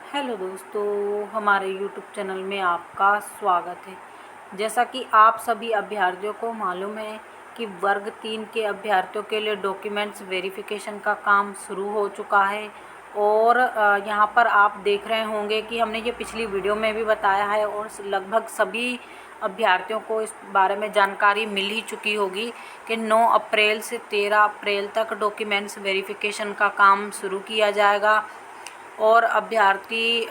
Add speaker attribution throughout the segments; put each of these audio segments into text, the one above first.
Speaker 1: Hello दोस्तों, हमारे YouTube channel में आपका स्वागत है। जैसा कि आप सभी अभ्यर्थियों को मालूम है कि वर्ग 3 के अभ्यर्थियों के लिए डॉक्यूमेंट्स वेरिफिकेशन का काम शुरू हो चुका है। और यहाँ पर आप देख रहे होंगे कि हमने ये पिछली वीडियो में भी बताया है और लगभग सभी अभ्यर्थियों को इस बारे में जानकारी मिल ही चुकी होगी कि 9 अप्रैल से 13 अप्रैल तक डॉक्यूमेंट्स वेरिफिकेशन का काम शुरू किया जाएगा। और अभ्यर्थी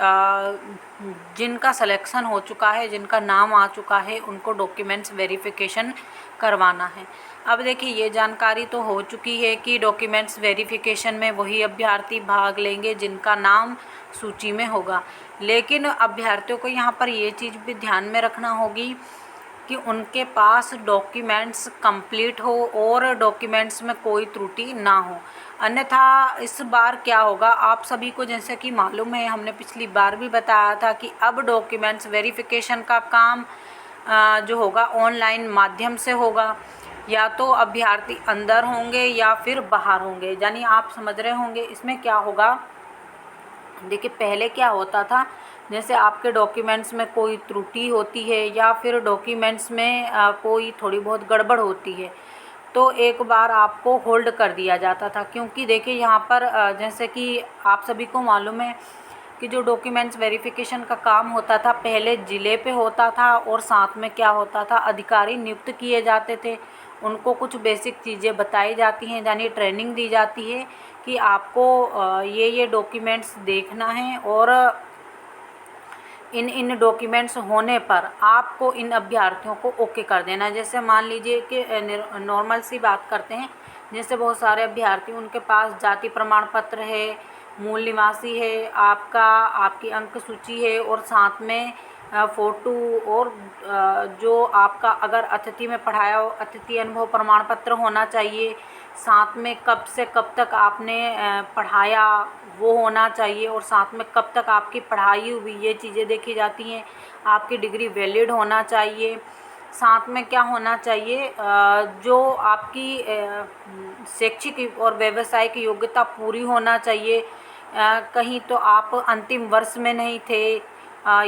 Speaker 1: जिनका सिलेक्शन हो चुका है, जिनका नाम आ चुका है, उनको डॉक्यूमेंट्स वेरिफिकेशन करवाना है। अब देखिए, ये जानकारी तो हो चुकी है कि डॉक्यूमेंट्स वेरिफिकेशन में वही अभ्यर्थी भाग लेंगे जिनका नाम सूची में होगा। लेकिन अभ्यर्थियों को यहाँ पर ये चीज़ भी ध्यान में रखना होगी कि उनके पास डॉक्यूमेंट्स कंप्लीट हो और डॉक्यूमेंट्स में कोई त्रुटि ना हो। अन्यथा इस बार क्या होगा, आप सभी को जैसे कि मालूम है, हमने पिछली बार भी बताया था कि अब डॉक्यूमेंट्स वेरिफिकेशन का काम जो होगा ऑनलाइन माध्यम से होगा। या तो अभ्यर्थी अंदर होंगे या फिर बाहर होंगे। यानी आप समझ रहे होंगे इसमें क्या होगा। देखिए, पहले क्या होता था, जैसे आपके डॉक्यूमेंट्स में कोई त्रुटि होती है या फिर डॉक्यूमेंट्स में कोई थोड़ी बहुत गड़बड़ होती है तो एक बार आपको होल्ड कर दिया जाता था। क्योंकि देखिए, यहाँ पर जैसे कि आप सभी को मालूम है कि जो डॉक्यूमेंट्स वेरिफिकेशन का काम होता था पहले ज़िले पे होता था और साथ में क्या होता था, अधिकारी नियुक्त किए जाते थे। उनको कुछ बेसिक चीज़ें बताई जाती हैं, यानी ट्रेनिंग दी जाती है कि आपको ये डॉक्यूमेंट्स देखना है और इन डॉक्यूमेंट्स होने पर आपको इन अभ्यर्थियों को ओके कर देना। जैसे मान लीजिए कि नॉर्मल सी बात करते हैं, जैसे बहुत सारे अभ्यर्थी, उनके पास जाति प्रमाण पत्र है, मूल निवासी है, आपकी अंक सूची है और साथ में फ़ोटो और जो आपका अगर अतिथि में पढ़ाया हो अतिथि अनुभव प्रमाण पत्र होना चाहिए। साथ में कब से कब तक आपने पढ़ाया वो होना चाहिए और साथ में कब तक आपकी पढ़ाई हुई, ये चीज़ें देखी जाती हैं। आपकी डिग्री वैलिड होना चाहिए। साथ में क्या होना चाहिए, जो आपकी शैक्षिक और व्यावसायिक योग्यता पूरी होना चाहिए। कहीं तो आप अंतिम वर्ष में नहीं थे,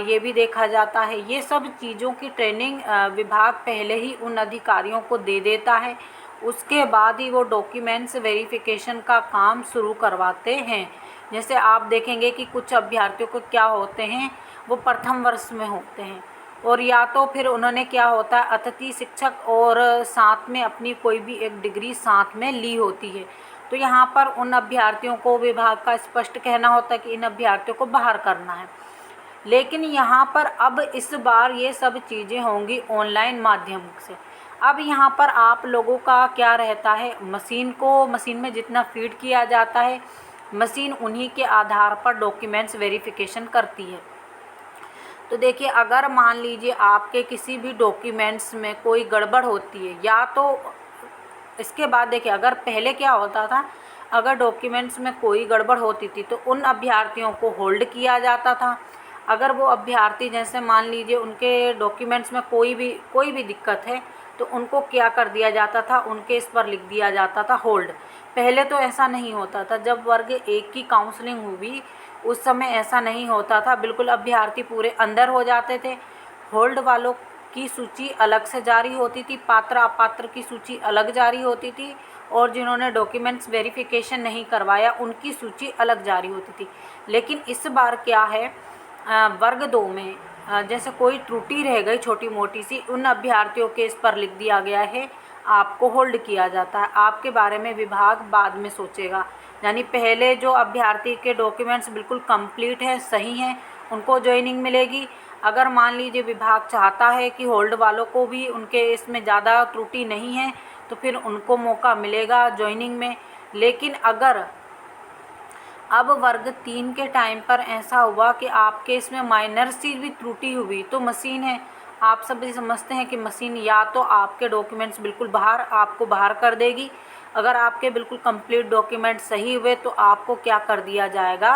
Speaker 1: ये भी देखा जाता है। ये सब चीज़ों की ट्रेनिंग विभाग पहले ही उन अधिकारियों को दे देता है। उसके बाद ही वो डॉक्यूमेंट्स वेरिफिकेशन का काम शुरू करवाते हैं। जैसे आप देखेंगे कि कुछ अभ्यर्थियों को क्या होते हैं, वो प्रथम वर्ष में होते हैं और या तो फिर उन्होंने क्या होता है, अतिथि शिक्षक और साथ में अपनी कोई भी एक डिग्री साथ में ली होती है। तो यहाँ पर उन अभ्यर्थियों को विभाग का स्पष्ट कहना होता है कि इन अभ्यर्थियों को बाहर करना है। लेकिन यहाँ पर अब इस बार ये सब चीज़ें होंगी ऑनलाइन माध्यम से। अब यहाँ पर आप लोगों का क्या रहता है, मशीन में जितना फीड किया जाता है, मशीन उन्हीं के आधार पर डॉक्यूमेंट्स वेरिफिकेशन करती है। तो देखिए, अगर मान लीजिए आपके किसी भी डॉक्यूमेंट्स में कोई गड़बड़ होती है, या तो इसके बाद देखिए, अगर पहले क्या होता था, अगर डॉक्यूमेंट्स में कोई गड़बड़ होती थी तो उन अभ्यर्थियों को होल्ड किया जाता था। अगर वो अभ्यर्थी, जैसे मान लीजिए उनके डॉक्यूमेंट्स में कोई भी दिक्कत है, तो उनको क्या कर दिया जाता था, उनके इस पर लिख दिया जाता था होल्ड। पहले तो ऐसा नहीं होता था। जब वर्ग 1 की काउंसलिंग हुई उस समय ऐसा नहीं होता था, बिल्कुल अभ्यर्थी पूरे अंदर हो जाते थे। होल्ड वालों की सूची अलग से जारी होती थी, पात्र अपात्र की सूची अलग जारी होती थी और जिन्होंने डॉक्यूमेंट्स वेरिफिकेशन नहीं करवाया उनकी सूची अलग जारी होती थी। लेकिन इस बार क्या है, वर्ग 2 में जैसे कोई त्रुटि रह गई छोटी मोटी सी, उन अभ्यर्थियों के इस पर लिख दिया गया है आपको होल्ड किया जाता है। आपके बारे में विभाग बाद में सोचेगा। यानी पहले जो अभ्यर्थी के डॉक्यूमेंट्स बिल्कुल कंप्लीट है, सही हैं, उनको ज्वाइनिंग मिलेगी। अगर मान लीजिए विभाग चाहता है कि होल्ड वालों को भी उनके इसमें ज़्यादा त्रुटि नहीं है तो फिर उनको मौका मिलेगा ज्वाइनिंग में। लेकिन अगर अब वर्ग 3 के टाइम पर ऐसा हुआ कि आपके इसमें माइनर सी भी त्रुटि हुई, तो मशीन है, आप सभी समझते हैं कि मशीन या तो आपके डॉक्यूमेंट्स बिल्कुल आपको बाहर कर देगी। अगर आपके बिल्कुल कंप्लीट डॉक्यूमेंट सही हुए तो आपको क्या कर दिया जाएगा,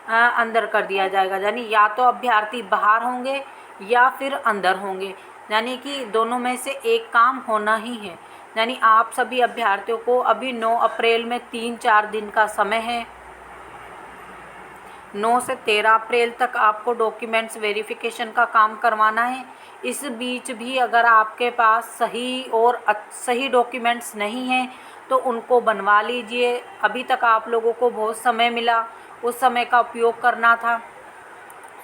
Speaker 1: अंदर कर दिया जाएगा। यानी या तो अभ्यर्थी बाहर होंगे या फिर अंदर होंगे, यानी कि दोनों में से एक काम होना ही है। यानी आप सभी अभ्यर्थियों को अभी 9 अप्रैल में 3-4 दिन का समय है। 9 से 13 अप्रैल तक आपको डॉक्यूमेंट्स वेरिफिकेशन का काम करवाना है। इस बीच भी अगर आपके पास सही डॉक्यूमेंट्स नहीं हैं तो उनको बनवा लीजिए। अभी तक आप लोगों को बहुत समय मिला, उस समय का उपयोग करना था।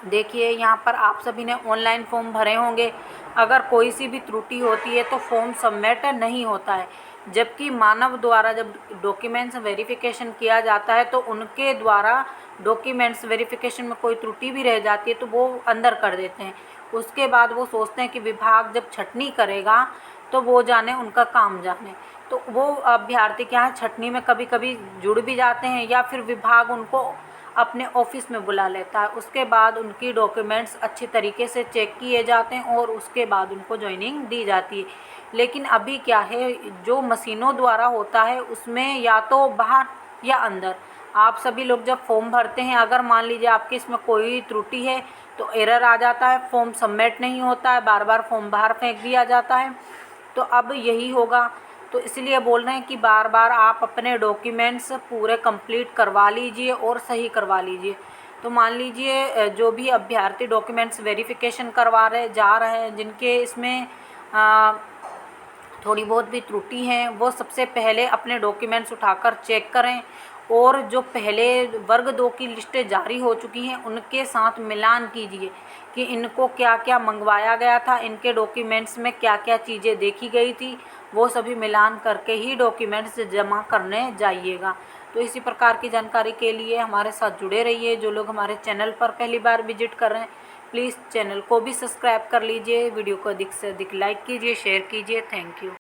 Speaker 1: देखिए यहाँ पर आप सभी ने ऑनलाइन फॉर्म भरे होंगे। अगर कोई सी भी त्रुटि होती है तो फॉर्म सबमिट नहीं होता है, जबकि मानव द्वारा जब डॉक्यूमेंट्स वेरिफिकेशन किया जाता है तो उनके द्वारा डॉक्यूमेंट्स वेरिफिकेशन में कोई त्रुटि भी रह जाती है तो वो अंदर कर देते हैं। उसके बाद वो सोचते हैं कि विभाग जब छटनी करेगा तो वो जाने, उनका काम जाने। तो वो अभ्यर्थी क्या है, छटनी में कभी कभी जुड़ भी जाते हैं या फिर विभाग उनको अपने ऑफिस में बुला लेता है। उसके बाद उनकी डॉक्यूमेंट्स अच्छी तरीके से चेक किए जाते हैं और उसके बाद उनको ज्वाइनिंग दी जाती है। लेकिन अभी क्या है, जो मशीनों द्वारा होता है उसमें या तो बाहर या अंदर। आप सभी लोग जब फॉर्म भरते हैं, अगर मान लीजिए आपकी इसमें कोई त्रुटि है तो एरर आ जाता है, फॉर्म सबमिट नहीं होता है, बार बार फॉर्म बाहर फेंक दिया जाता है। तो अब यही होगा, तो इसलिए बोल रहे हैं कि बार बार आप अपने डॉक्यूमेंट्स पूरे कंप्लीट करवा लीजिए और सही करवा लीजिए। तो मान लीजिए जो भी अभ्यर्थी डॉक्यूमेंट्स वेरिफिकेशन करवा जा रहे हैं, जिनके इसमें थोड़ी बहुत भी त्रुटि हैं, वो सबसे पहले अपने डॉक्यूमेंट्स उठाकर चेक करें और जो पहले वर्ग 2 की लिस्टें जारी हो चुकी हैं उनके साथ मिलान कीजिए कि इनको क्या क्या मंगवाया गया था, इनके डॉक्यूमेंट्स में क्या क्या चीज़ें देखी गई थी, वो सभी मिलान करके ही डॉक्यूमेंट्स जमा करने जाइएगा। तो इसी प्रकार की जानकारी के लिए हमारे साथ जुड़े रहिए। जो लोग हमारे चैनल पर पहली बार विजिट कर रहे हैं, प्लीज़ चैनल को भी सब्सक्राइब कर लीजिए। वीडियो को अधिक से अधिक लाइक कीजिए, शेयर कीजिए। Thank you.